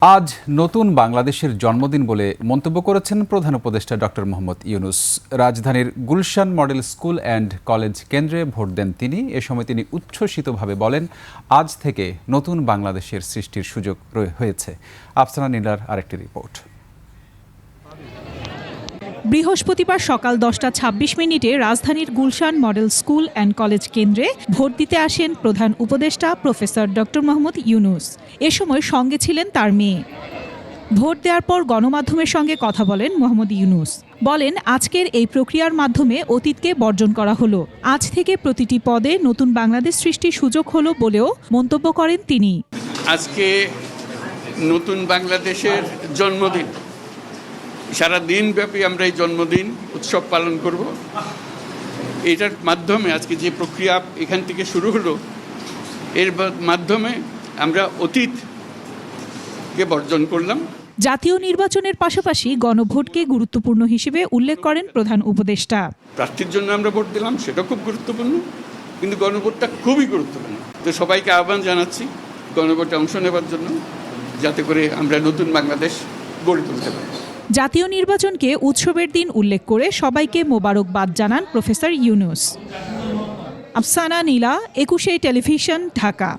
আজ নতুন বাংলাদেশের জন্মদিন বলে মন্তব্য করেছেন প্রধান উপদেষ্টা ডক্টর মোহাম্মদ ইউনূস। রাজধানীর Gulshan model school and college কেন্দ্রে ভোট দেন তিনি। এ সময় তিনি উচ্ছ্বসিতভাবে বলেন, আজ থেকে নতুন বাংলাদেশের সৃষ্টির সুযোগ হয়েছে। আফসানা নীলার আরেকটি রিপোর্ট। বৃহস্পতিবার সকাল 10:26 রাজধানীর Gulshan model school and college কেন্দ্রে ভোট দিতে আসেন প্রধান উপদেষ্টা প্রফেসর ডক্টর মোহাম্মদ ইউনূস। এ সময় সঙ্গে ছিলেন তার মেয়ে। ভোট দেওয়ার পর গণমাধ্যমের সঙ্গে কথা বলেন মোহাম্মদ ইউনূস। বলেন, আজকের এই প্রক্রিয়ার মাধ্যমে অতীতকে বর্জন করা হলো। আজ থেকে প্রতিটি পদে নতুন বাংলাদেশ সৃষ্টির সুযোগ হলো বলেও মন্তব্য করেন তিনি। আজকে নতুন বাংলাদেশের জন্মদিন। সারা দিনব্যাপী আমরা এই জন্মদিন উৎসব পালন করব। এটার মাধ্যমে আজকে যে প্রক্রিয়া এখান থেকে শুরু হলো, এর মাধ্যমে আমরা অতীতকে বর্জন করলাম। জাতীয় নির্বাচনের পাশাপাশি গণভোটকে গুরুত্বপূর্ণ হিসেবে উল্লেখ করেন প্রধান উপদেষ্টা। প্রার্থীর জন্য আমরা ভোট দিলাম, সেটা খুব গুরুত্বপূর্ণ, কিন্তু গণভোটটা খুবই গুরুত্বপূর্ণ। তো সবাইকে আহ্বান জানাচ্ছি গণভোটে অংশ নেবার জন্য, যাতে করে আমরা নতুন বাংলাদেশ গড়ে তুলতে পারি। জাতীয় নির্বাচনকে উৎসবের দিন উল্লেখ করে সবাইকে মোবারকবাদ জানান প্রফেসর ইউনূস। আফসানা নীলা, 21 টেলিভিশন, ঢাকা।